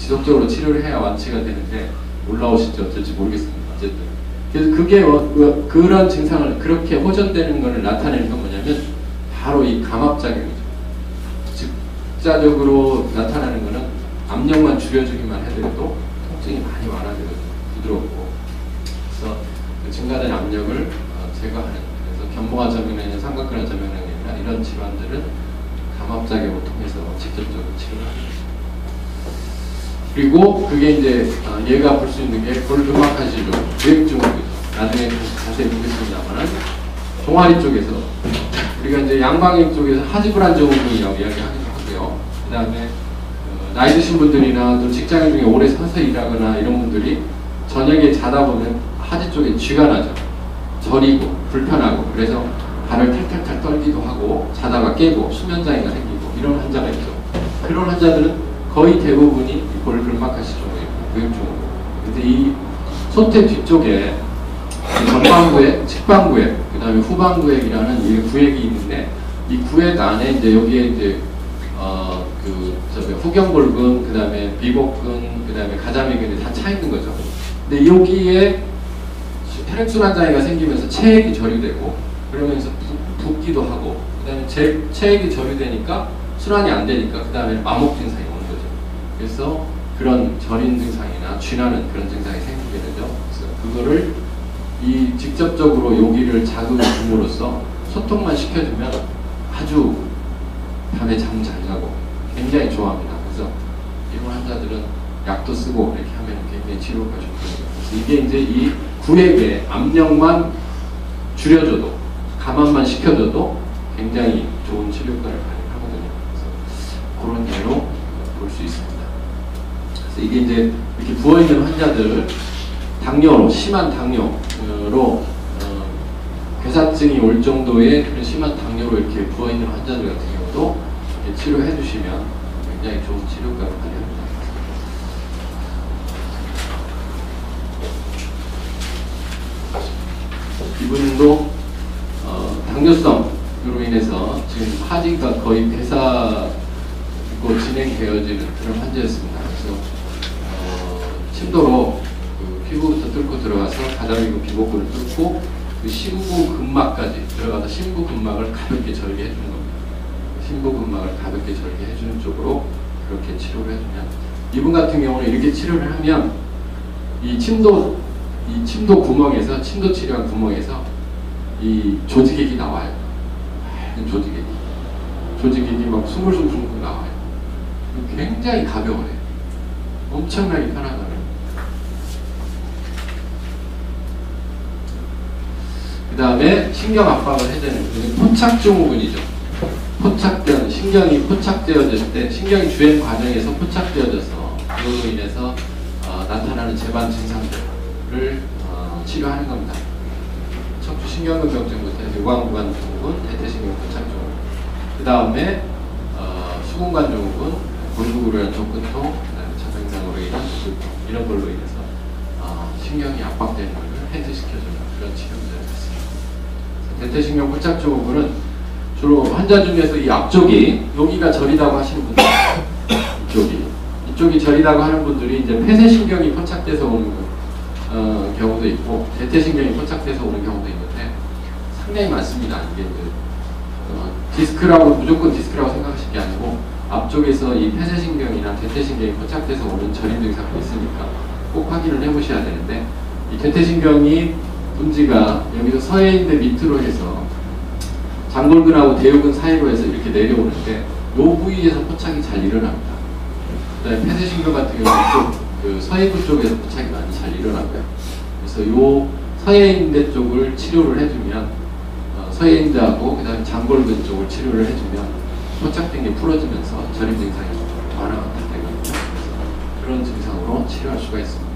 지속적으로 치료를 해야 완치가 되는데 올라오실지 어쩔지 모르겠습니다. 어쨌든 그래서 그게 그런 증상을 그렇게 호전되는 것을 나타내는 건 뭐냐면 바로 이 감압작용이죠. 즉자적으로 나타나는 것은 압력만 줄여주기만 해도 통증이 많이 완화되거든요. 부드럽고 그래서 그 증가된 압력을 제거하는, 그래서 견봉화 저면형이나 삼각근화 저면형이나 이런 질환들은 감압작용을 통해서 직접적으로 치료를 합니다. 그리고 그게 이제 얘가 볼 수 있는 게 골금막한 실종, 구획증후군이죠. 나중에 좀 자세히 보겠습니다만은 종아리 쪽에서 우리가 이제 양방향 쪽에서 하지불안 증후군이라고 이야기하기도 하고요. 그 다음에 나이 드신 분들이나 또 직장 중에 오래 서서 일하거나 이런 분들이 저녁에 자다 보면 하지 쪽에 쥐가 나죠. 저리고 불편하고 그래서 발을 탈탈탈 떨기도 하고 자다가 깨고 수면장애가 생기고 이런 환자가 있죠. 그런 환자들은 거의 대부분이 골금막한 실종이에요. 구획증후군. 근데 이 소태 뒤쪽에 전방구획, 측방구획, 그 다음에 후방구획이라는 이 구획이 있는데 이 구획 안에 이제 여기에 이제 후경골근, 그 다음에 비복근, 그 다음에 가자미근이 다 차 있는 거죠. 근데 여기에 혈액순환 장애가 생기면서 체액이 저류되고 그러면서 붓기도 하고 그 다음에 체액이 저류되니까 순환이 안 되니까 그 다음에 마목 증상이 오는 거죠. 그래서 그런 저린 증상이나 쥐나는 그런 증상이 생기게 되죠. 그래서 그거를 이 직접적으로 여기를 자극을 줌으로써 소통만 시켜주면 아주 밤에 잠 잘 자고 굉장히 좋아합니다. 그래서 이런 환자들은 약도 쓰고 이렇게 하면 굉장히 치료가 좋거든요. 그래서 이게 이제 이 구획의 압력만 줄여줘도 감압만 시켜줘도 굉장히 좋은 치료 효과를 발휘하거든요. 그래서 그런 예로 볼 수 있습니다. 그래서 이게 이제 이렇게 부어있는 환자들 당뇨로 심한 당뇨로 괴사증이 올 정도의 그런 심한 당뇨로 이렇게 부어있는 환자들 같은 경우도 이렇게 치료해 주시면 굉장히 좋은 치료 효과를 발휘합니다. 이분도 당뇨성으로 인해서 지금 하지가 거의 괴사고 진행되어지는 그런 환자였습니다. 그래서 침도로 그 피부부터 뚫고 들어가서 가자미근 비복근을 뚫고 그 심부근막까지 들어가서 심부근막을 가볍게 절개해 주는 겁니다. 심부근막을 가볍게 절개해 주는 쪽으로 그렇게 치료를 해주면, 이분 같은 경우는 이렇게 치료를 하면 이 침도 구멍에서, 침도 치료한 구멍에서 이 조직액이 나와요. 조직액이 막 숭글숭글 나와요. 굉장히 가벼워요. 엄청나게 편하더라고요. 그 다음에 신경 압박을 해제는 포착증후군이죠. 포착된, 신경이 포착되어질 때, 신경이 주행 과정에서 포착되어져서 그걸로 인해서 나타나는 재반 증상들을 치료하는 겁니다. 척추신경근병증부터 유관구간 증후군, 대퇴신경 포착증후군, 그 다음에 수근관 증후군, 골격으로 인한 족근통, 자병상으로 인한 족근통, 이런 걸로 인해서 신경이 압박되는 것을 해제시켜주는 그런 치료입니다. 대퇴신경 포착증후군은 주로 환자 중에서 이 앞쪽이, 여기가 저리다고 하시는 분들, 이쪽이 저리다고 하는 분들이 이제 폐쇄신경이 포착돼서 오는 경우도 있고, 대퇴신경이 포착돼서 오는 경우도 있는데 상당히 많습니다. 이게 이제 디스크라고, 무조건 디스크라고 생각하실 게 아니고 앞쪽에서 이 폐쇄신경이나 대퇴신경이 포착돼서 오는 저림 증상이 있으니까 꼭 확인을 해보셔야 되는데, 이 대퇴신경이 분지가 여기서 서해인대 밑으로 해서 장골근하고 대요근 사이로 해서 이렇게 내려오는데 이 부위에서 포착이 잘 일어납니다. 그다음에 폐쇄신경 같은 경우는 그 서해부 쪽에서 포착이 많이 잘 일어나고요. 그래서 이 서해인대 쪽을 치료를 해주면 서해인대하고 그다음에 장골근 쪽을 치료를 해주면 포착된 게 풀어지면서 저림 증상이 완화가 되거든요. 그래서 그런 증상으로 치료할 수가 있습니다.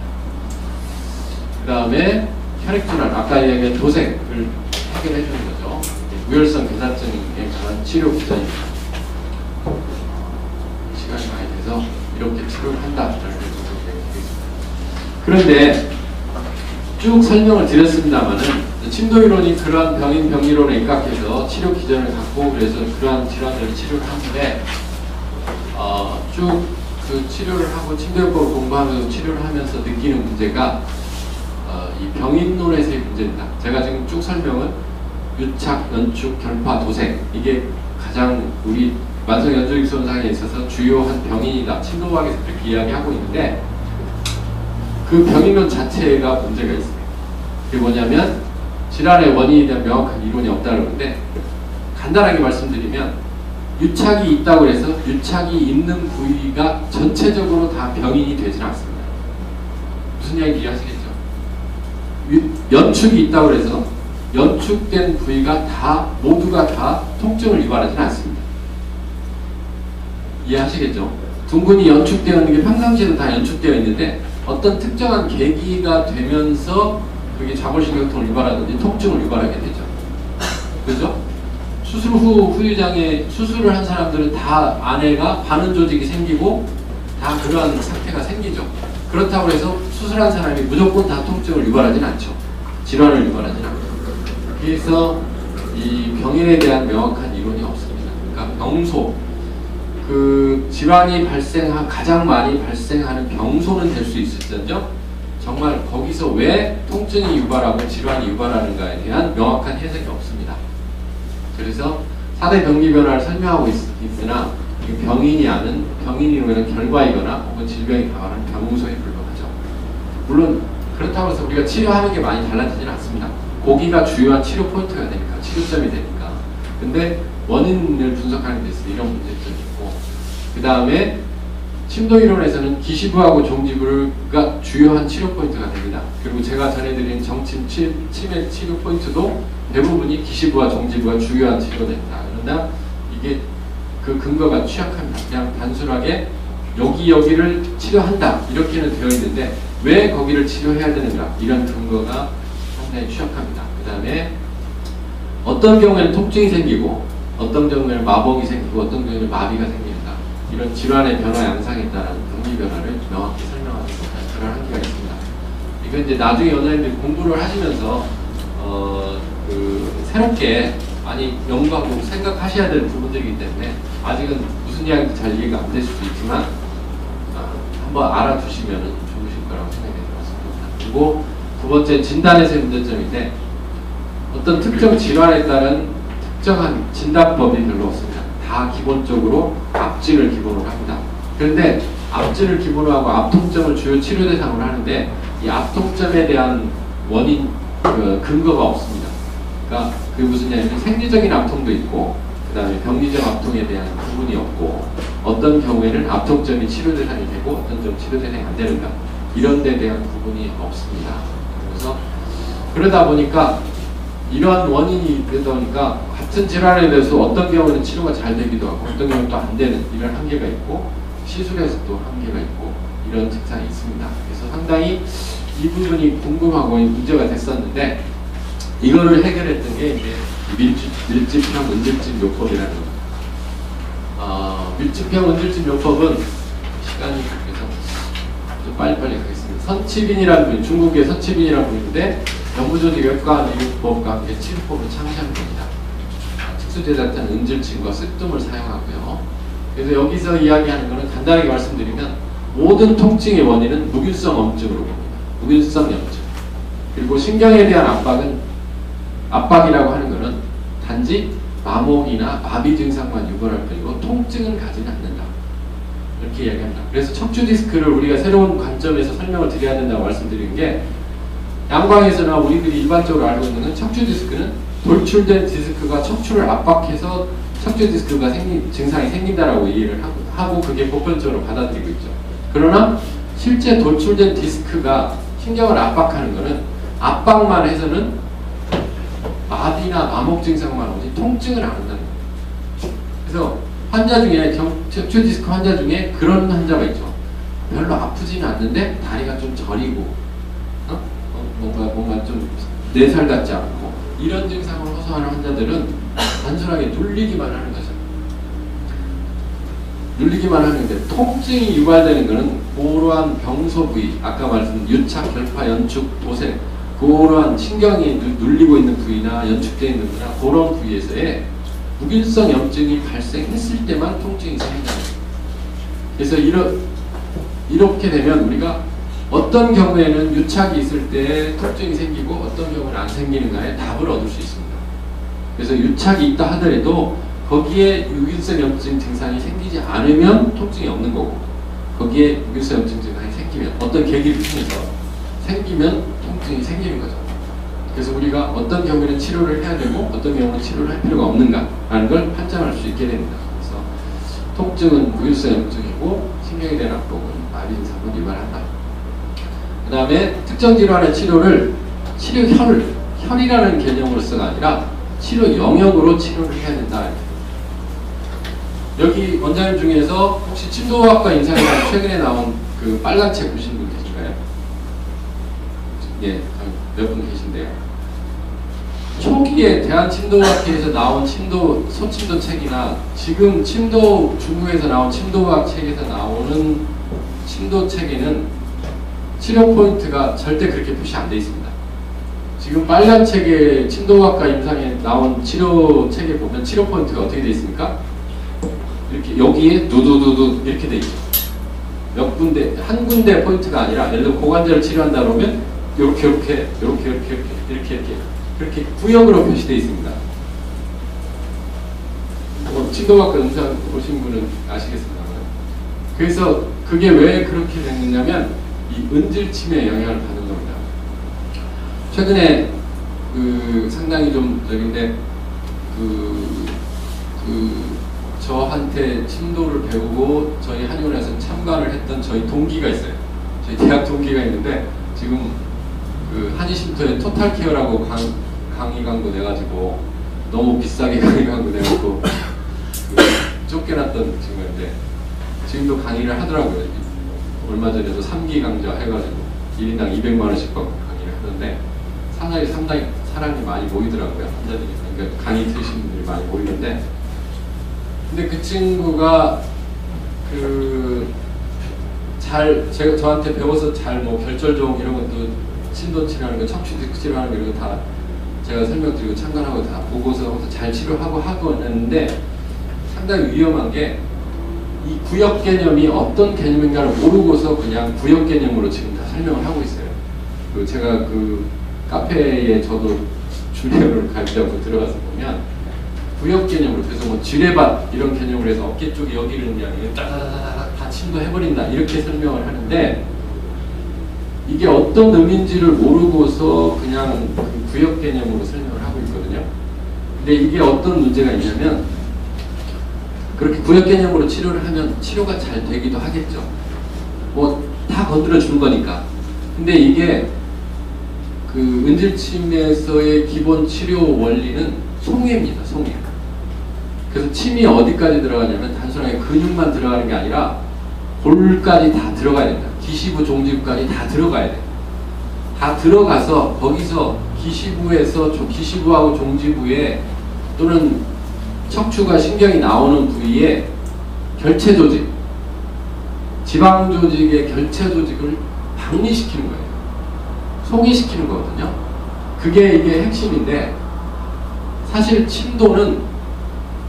그 다음에 혈액순환, 아까 이야기한 도색을 해결해 주는 거죠. 무혈성 괴사증에 관한 치료 기전입니다. 시간이 많이 돼서 이렇게 치료를 한다라는 얘기가 되겠습니다. 그런데 쭉 설명을 드렸습니다만은 침도 이론이 그러한 병인 병리론에 입각해서 치료 기전을 갖고 그래서 그러한 질환들을 치료를 하는데 쭉 그 치료를 하고 침대요법을 공부하면서 치료를 하면서 느끼는 문제가 이 병인론에서의 문제입니다. 제가 지금 쭉 설명은 유착, 연축, 결파, 도생, 이게 가장 우리 만성 연조직 손상에 있어서 주요한 병인이다. 침도학에서 그렇게 이야기하고 있는데 그 병인론 자체가 문제가 있습니다. 그게 뭐냐면 질환의 원인에 대한 명확한 이론이 없다는 건데, 간단하게 말씀드리면 유착이 있다고 해서 유착이 있는 부위가 전체적으로 다 병인이 되지는 않습니다. 무슨 이야기 이해하시겠죠? 연축이 있다고 해서 연축된 부위가 모두가 다 통증을 유발하지는 않습니다. 이해하시겠죠? 둥근이 연축되어 있는 게 평상시에도 다 연축되어 있는데 어떤 특정한 계기가 되면서 그게 좌골신경통을 유발하든지 통증을 유발하게 되죠. 그죠? 수술 후 후유장애 수술을 한 사람들은 다 안에가 반응 조직이 생기고 다 그러한 상태가 생기죠. 그렇다고 해서 수술한 사람이 무조건 다 통증을 유발하지는 않죠. 질환을 유발하지는 않죠. 그래서 이 병인에 대한 명확한 이론이 없습니다. 그러니까 병소, 그 질환이 가장 많이 발생하는 병소는 될 수 있을지언정 정말 거기서 왜 통증이 유발하고 질환이 유발하는가에 대한 명확한 해석이 없습니다. 그래서 4대 병리 변화를 설명하고 있으나 병인이라는 결과이거나 혹은 질병이 강화하는 병소에 불과하죠. 물론 그렇다고 해서 우리가 치료하는 게 많이 달라지지는 않습니다. 거기가 주요한 치료 포인트가 되니까, 치료점이 되니까. 근데 원인을 분석하는 데서 이런 문제점이 있고, 그 다음에 침도이론에서는 기시부하고 종지부가 주요한 치료 포인트가 됩니다. 그리고 제가 전해드린 정침 치매 치료 포인트도 대부분이 기시부와 종지부가 주요한 치료됩니다. 그러나 이게 그 근거가 취약합니다. 그냥 단순하게 여기를 치료한다 이렇게는 되어 있는데 왜 거기를 치료해야 되는가, 이런 근거가 상당히 취약합니다. 그 다음에 어떤 경우에는 통증이 생기고 어떤 경우에는 마복이 생기고 어떤 경우에는 마비가 생깁니다. 이런 질환의 변화 양상에 따른 병리 변화를 명확히 설명하는 그런 한계가 있습니다. 이건 이제 나중에 연예인들이 공부를 하시면서 새롭게 많이 연구하고 생각하셔야 될 부분들이기 때문에 아직은 무슨 이야기인지 잘 이해가 안 될 수도 있지만 한번 알아두시면 좋으실 거라고 생각이 들었습니다. 그리고 두 번째, 진단에서의 문제점인데 어떤 특정 질환에 따른 특정한 진단법이 별로 없습니다. 다 기본적으로 압진을 기본으로 합니다. 그런데 압진을 기본으로 하고 압통점을 주요 치료 대상으로 하는데 이 압통점에 대한 원인, 근거가 없습니다. 그러니까 그게 무슨 얘기냐면 생리적인 압통도 있고 그 다음에 병리적 압통에 대한 구분이 없고 어떤 경우에는 압통점이 치료 대상이 되고 어떤 점 치료 대상이 안 되는가, 이런 데 대한 구분이 없습니다. 그래서 그러다 보니까 이러한 원인이 되다 보니까 같은 질환에 대해서 어떤 경우는 치료가 잘 되기도 하고 어떤 경우는 또 안 되는 이런 한계가 있고 시술에서 또 한계가 있고 이런 증상이 있습니다. 그래서 상당히 이 부분이 궁금하고 문제가 됐었는데 이거를 해결했던 게 이제 밀집형 은질진 요법이라는 겁니다. 밀집형 은질진 요법은 시간이 그래서 좀 빨리빨리 가겠습니다. 선치빈이라는 분이, 중국의 선치빈이라는 분인데 연구조직 외과 미국법과 함께 치료법을 창시한 겁니다. 특수제자탄 은질진과 쇳둠을 사용하고요. 그래서 여기서 이야기하는 것은 간단하게 말씀드리면 모든 통증의 원인은 무균성 염증으로 봅니다. 무균성 염증. 그리고 신경에 대한 압박이라고 하는 것은 단지 마목이나 마비 증상만 유발할 뿐이고 통증은 가지는 않는다. 이렇게 이야기합니다. 그래서 척추 디스크를 우리가 새로운 관점에서 설명을 드려야 된다고 말씀드리는 게, 양광에서나 우리들이 일반적으로 알고 있는 건 척추 디스크는 돌출된 디스크가 척추를 압박해서 척추 디스크가 증상이 생긴다라고 이해를 하고 그게 보편적으로 받아들이고 있죠. 그러나 실제 돌출된 디스크가 신경을 압박하는 것은 압박만 해서는 마비나 마목 증상만 오지 통증을 안 한다는 거예요. 그래서 환자 중에 척추 디스크 환자 중에 그런 환자가 있죠. 별로 아프지는 않는데 다리가 좀 저리고 뭔가 좀 내 살 같지 않고 이런 증상을 호소하는 환자들은 단순하게 눌리기만 하는 거죠. 눌리기만 하는데 통증이 유발되는 것은 그러한 병소 부위, 아까 말씀드린 유착, 결파, 연축, 도생, 그러한 신경이 눌리고 있는 부위나 연축되어 있는 부위나 그런 부위에서의 무균성 염증이 발생했을 때만 통증이 생긴다. 그래서 이렇게 되면 우리가 어떤 경우에는 유착이 있을 때 통증이 생기고 어떤 경우는 안 생기는가에 답을 얻을 수 있습니다. 그래서 유착이 있다 하더라도 거기에 유기성 염증 증상이 생기지 않으면 통증이 없는 거고, 거기에 유기성 염증 증상이 생기면 어떤 계기를 통해서 생기면 통증이 생기는 거죠. 그래서 우리가 어떤 경우에는 치료를 해야 되고 어떤 경우는 치료를 할 필요가 없는가라는 걸 판단할 수 있게 됩니다. 그래서 통증은 유기성 염증이고 신경에 대한 압록은 마비진상을 유발한다. 그 다음에 특정 질환의 치료를 혈이라는 개념으로서가 아니라 치료 영역으로 치료를 해야 된다. 여기 원장님 중에서 혹시 침도학과 임상이랑 최근에 나온 그 빨간 책 보신 분 계신가요? 예, 몇 분 계신데요. 초기에 대한침도학회에서 나온 소침도 책이나 지금 중국에서 나온 침도학 책에서 나오는 침도 책에는 치료 포인트가 절대 그렇게 표시 안 돼 있습니다. 지금 빨간 책에 침도학과 임상에 나온 치료 책에 보면 치료 포인트가 어떻게 돼 있습니까? 이렇게 여기에 두두두두 이렇게 돼 있죠. 몇 군데, 한 군데 포인트가 아니라 예를 들어 고관절을 치료한다 그러면 이렇게 구역으로 표시되어 있습니다. 침도학과 임상 보신 분은 아시겠습니다만. 그래서 그게 왜 그렇게 됐느냐면 이 은질침에 영향을 받는 겁니다. 최근에 상당히 좀 저긴데 저한테 침도를 배우고 저희 한의원에서 참가를 했던 저희 동기가 있어요. 저희 대학 동기가 있는데 지금 한의쉼터에 토탈케어라고 강의 광고 내가지고 너무 비싸게 강의 광고 내가지고 쫓겨났던 친구인데 지금도 강의를 하더라고요. 얼마 전에도 3기 강좌 해가지고 1인당 200만원씩 받고 강의를 하는데 상당히 사람이 많이 모이더라고요. 환자들이. 그러니까 강의 들으시는 분들이 많이 모이는데, 근데 그 친구가 제가 저한테 배워서 결절종 이런 것도 신도 치료하는 거, 척추 치료하는 거 이런 거 다 제가 설명드리고 참관하고 다 보고서 잘 치료하고 하는데 상당히 위험한 게 이 구역 개념이 어떤 개념인가를 모르고서 그냥 구역 개념으로 지금 다 설명을 하고 있어요. 제가 카페에 저도 주례를 가지고 들어가서 보면 구역 개념으로, 그래서 뭐 지뢰밭 이런 개념으로 해서 어깨 쪽에 여기를 그냥 따다다다닥 다 침도해버린다 이렇게 설명을 하는데, 이게 어떤 의미인지를 모르고서 그냥 그 구역 개념으로 설명을 하고 있거든요. 근데 이게 어떤 문제가 있냐면 그렇게 구역 개념으로 치료를 하면 치료가 잘 되기도 하겠죠. 뭐 다 건드려 주는 거니까. 근데 이게 은질침에서의 기본 치료 원리는 송해입니다. 송해. 그래서 침이 어디까지 들어가냐면 단순하게 근육만 들어가는 게 아니라 골까지 다 들어가야 된다. 기시부, 종지부까지 다 들어가야 돼. 다 들어가서 거기서 기시부하고 종지부에 또는 척추가 신경이 나오는 부위에 결체 조직, 지방 조직의 결체 조직을 박리시키는 거예요. 송해시키는 거거든요. 이게 핵심인데, 사실 침도는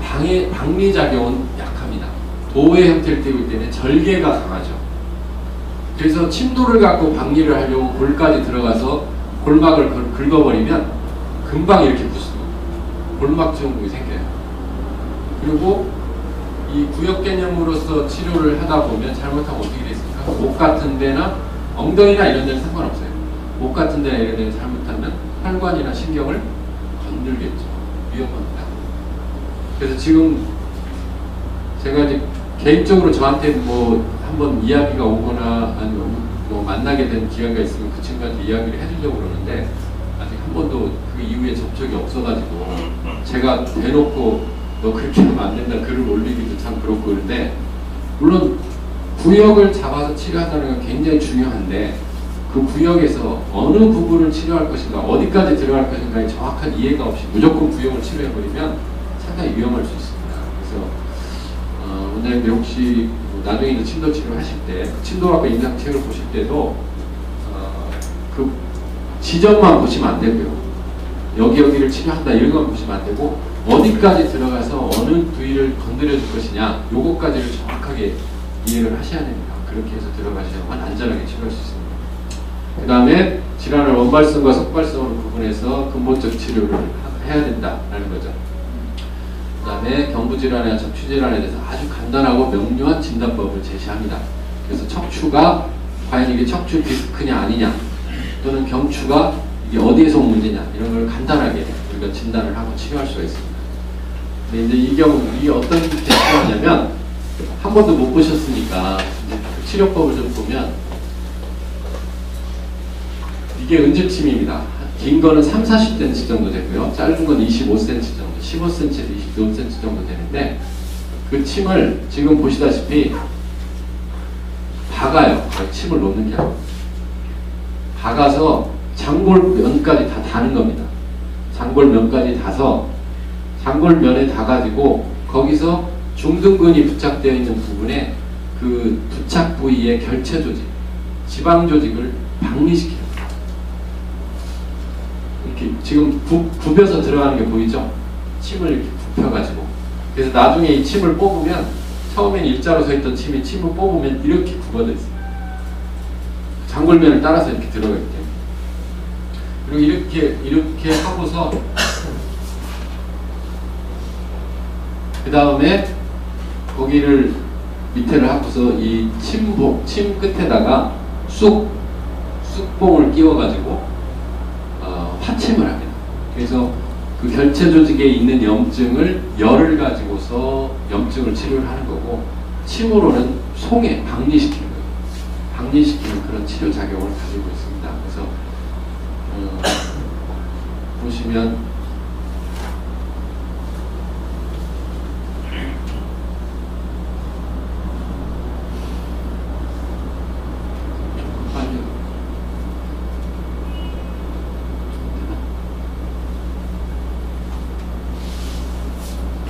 박리작용은 약합니다. 도의 형태를 띠고 있기 때문에 절개가 강하죠. 그래서 침도를 갖고 박리를 하려고 골까지 들어가서 골막을 긁어버리면 금방 이렇게 부수고 골막 증후군이 생겨요. 그리고 이 구역 개념으로서 치료를 하다 보면 잘못하면 어떻게 됐습니까? 목 같은 데나 엉덩이나 이런 데는 상관없어요. 목 같은 데나 이런 데는 잘못하면 혈관이나 신경을 건들겠죠. 위험합니다. 그래서 지금 제가 이제 개인적으로 저한테 뭐 한번 이야기가 오거나 아니면 뭐 만나게 된 기회가 있으면 그 친구한테 이야기를 해주려고 그러는데 아직 한 번도 그 이후에 접촉이 없어가지고 제가 대놓고 너 그렇게 하면 안 된다 글을 올리기도 참 그렇고 그런데, 물론 구역을 잡아서 치료한다는 건 굉장히 중요한데 그 구역에서 어느 부분을 치료할 것인가, 어디까지 들어갈 것인가에 정확한 이해가 없이 무조건 구역을 치료해버리면 상당히 위험할 수 있습니다. 그래서 원장님들 혹시 나중에 침도 치료 하실 때 침도학과 임상책을 보실 때도 그 지점만 보시면 안 되고요. 여기를 치료한다 이런 건 보시면 안 되고 어디까지 들어가서 어느 부위를 건드려 줄 것이냐 요거까지를 정확하게 이해를 하셔야 됩니다. 그렇게 해서 들어가셔야만 안전하게 치료할 수 있습니다. 그 다음에 질환을 원발성과 속발성으로 구분해서 근본적 치료를 해야 된다라는 거죠. 그 다음에 경부질환이나 척추질환에 대해서 아주 간단하고 명료한 진단법을 제시합니다. 그래서 척추가 과연 이게 척추 디스크냐 아니냐, 또는 경추가 이게 어디에서 온 문제냐, 이런 걸 간단하게 우리가 진단을 하고 치료할 수가 있습니다. 근데 이제 이 경우 이게 어떤 게 필요하냐면, 한 번도 못 보셨으니까 이제 그 치료법을 좀 보면, 이게 은질침입니다. 긴 거는 3, 40cm 정도 되고요. 짧은 건 25cm 정도, 15cm에서 25cm 정도 되는데, 그 침을 지금 보시다시피 박아요. 침을 놓는 게 아니고 박아서 장골면까지 다 다는 겁니다. 장골면까지 다서 장골면에 닿아가지고 거기서 중둔근이 부착되어 있는 부분에 그 부착 부위의 결체 조직, 지방 조직을 박리시켜요. 이렇게 지금 굽혀서 들어가는 게 보이죠? 침을 이렇게 굽혀가지고. 그래서 나중에 이 침을 뽑으면, 처음엔 일자로 서 있던 침이 침을 뽑으면 이렇게 굽어져 있어요. 장골면을 따라서 이렇게 들어가기 때문에. 그리고 이렇게 하고서 그 다음에 거기를 밑에를 하고서 이 침 끝에다가 쑥봉을 끼워가지고 파침을 합니다. 그래서 그 결체 조직에 있는 염증을 열을 가지고서 염증을 치료를 하는 거고, 침으로는 송해, 박리시키는 거예요. 박리시키는 그런 치료 작용을 가지고 있습니다. 그래서 보시면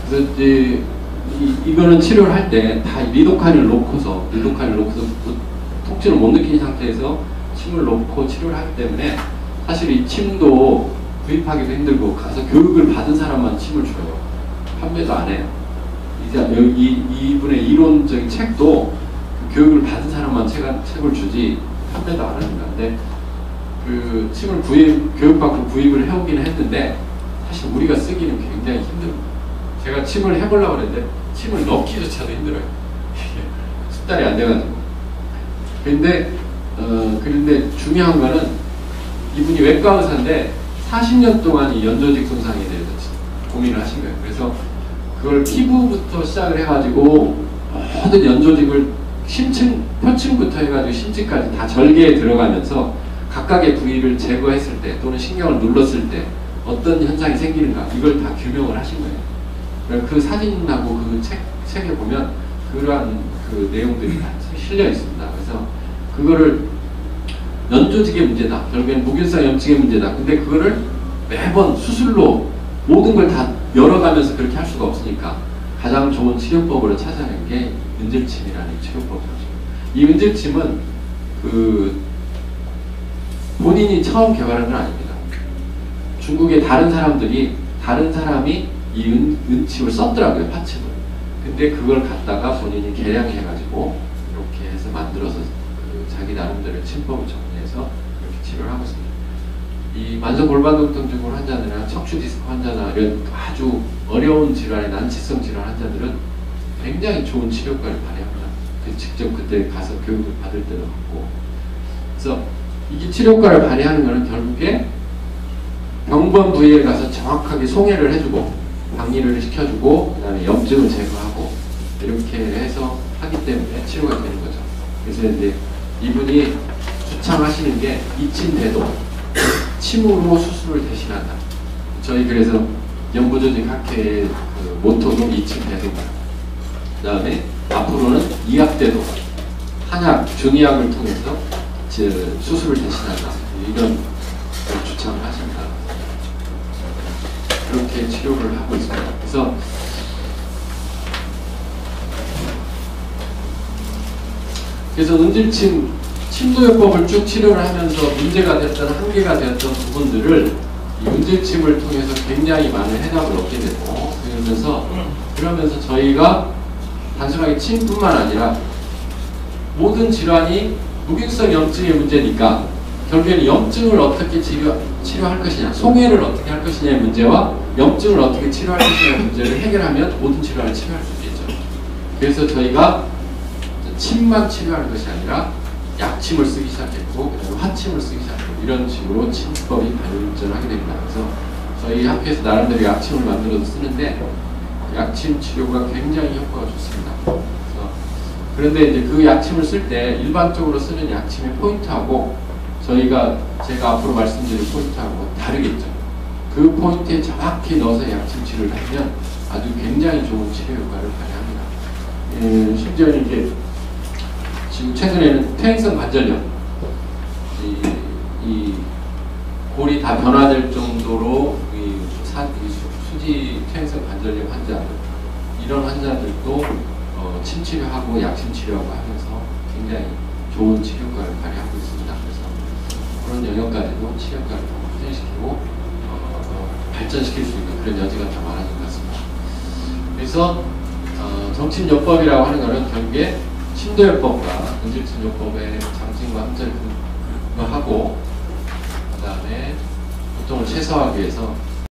그래서 이제 이거는 치료를 할 때 다 리도카인을 놓고서 통증을 못 느낀 상태에서 침을 놓고 치료를 하기 때문에, 사실 이 침도 구입하기도 힘들고 가서 교육을 받은 사람만 침을 줘요. 판매도 안 해요. 이분의 이론적인 책도 그 교육을 받은 사람만 책을 주지 판매도 안 합니다. 근데 그 침을 교육받고 구입을 해오기는 했는데, 사실 우리가 쓰기는 굉장히 힘듭니다. 제가 침을 해보려고 했는데 침을 넣기조차도 힘들어요. 습달이 안 돼가지고. 그런데 중요한 거는, 이분이 외과 의사인데 40년 동안 이 연조직 손상에 대해서 고민을 하신 거예요. 그래서 그걸 피부부터 시작을 해가지고 모든 연조직을 표층부터 해가지고 심층까지 다 절개에 들어가면서 각각의 부위를 제거했을 때 또는 신경을 눌렀을 때 어떤 현상이 생기는가, 이걸 다 규명을 하신 거예요. 그 사진하고 그 책에 보면 그러한 그 내용들이 다 실려 있습니다. 그래서 그거를 연조직의 문제다, 결국엔 무균성 염증의 문제다. 근데 그거를 매번 수술로 모든 걸 다 열어가면서 그렇게 할 수가 없으니까 가장 좋은 치료법으로 찾아낸 게 은질침이라는 치료법이죠. 이 은질침은 그 본인이 처음 개발한 건 아닙니다. 중국의 다른 사람이 이 은침을 썼더라고요, 파침을. 근데 그걸 갖다가 본인이 개량해가지고 이렇게 해서 만들어서 자기 나름대로 침법을 정리해서 이렇게 치료를 하고 있습니다. 이 만성 골반동통 증후군 환자들이나 척추 디스크 환자나 이런 아주 어려운 질환의 난치성 질환 환자들은 굉장히 좋은 치료과를 발휘합니다. 직접 그때 가서 교육을 받을 때도 받고. 그래서 이 치료과를 발휘하는 것은 결국에 병번 부위에 가서 정확하게 송해를 해주고 박리를 시켜주고, 그 다음에 염증을 제거하고, 이렇게 해서 하기 때문에 치료가 되는 거죠. 그래서 이제 이분이 주창하시는 게 이침대도 침으로 수술을 대신한다. 저희 그래서 연부조직학회의 그 모토도 이침대도입니다. 그 다음에 앞으로는 이학대도, 한약, 중의학을 통해서 수술을 대신한다. 이런 주창을 하십니다. 그렇게 치료를 하고 있습니다. 그래서 은질침, 침도요법을 쭉 치료를 하면서 문제가 됐던, 한계가 되었던 부분들을 이 은질침을 통해서 굉장히 많은 해답을 얻게 되고, 그러면서 저희가 단순하게 침뿐만 아니라 모든 질환이 무균성 염증의 문제니까 결국에는 염증을 어떻게 치료할 것이냐, 송해를 어떻게 할 것이냐의 문제와 염증을 어떻게 치료할 것이냐의 문제를 해결하면 모든 질환을 치료할 수 있겠죠. 그래서 저희가 침만 치료하는 것이 아니라 약침을 쓰기 시작했고, 그다음에 화침을 쓰기 시작했고, 이런 식으로 침법이 발전을 하게 됩니다. 그래서 저희 학교에서 나름대로 약침을 만들어서 쓰는데 약침 치료가 굉장히 효과가 좋습니다. 그런데 이제 그 약침을 쓸 때 일반적으로 쓰는 약침의 포인트하고 제가 앞으로 말씀드릴 포인트하고 다르겠죠. 그 포인트에 정확히 넣어서 약침 치료를 하면 아주 굉장히 좋은 치료 효과를 발휘합니다. 심지어는 이게 지금 최근에는 퇴행성 관절염, 이 골이 다 변화될 정도로 수지 퇴행성 관절염 환자들, 이런 환자들도 침 치료하고 약침 치료하고 하면서 굉장히 좋은 치료 효과를 발휘하고 있습니다. 그래서 그런 영역까지도 치료 효과를 더 확장시키고 발전시킬 수 있는 그런 여지가 더 많아진 것 같습니다. 그래서 정침요법이라고 하는 것은 결국에 침도요법과 근질침요법의 장침과 함정을 근거하고, 그 다음에 고통을 최소화하기 위해서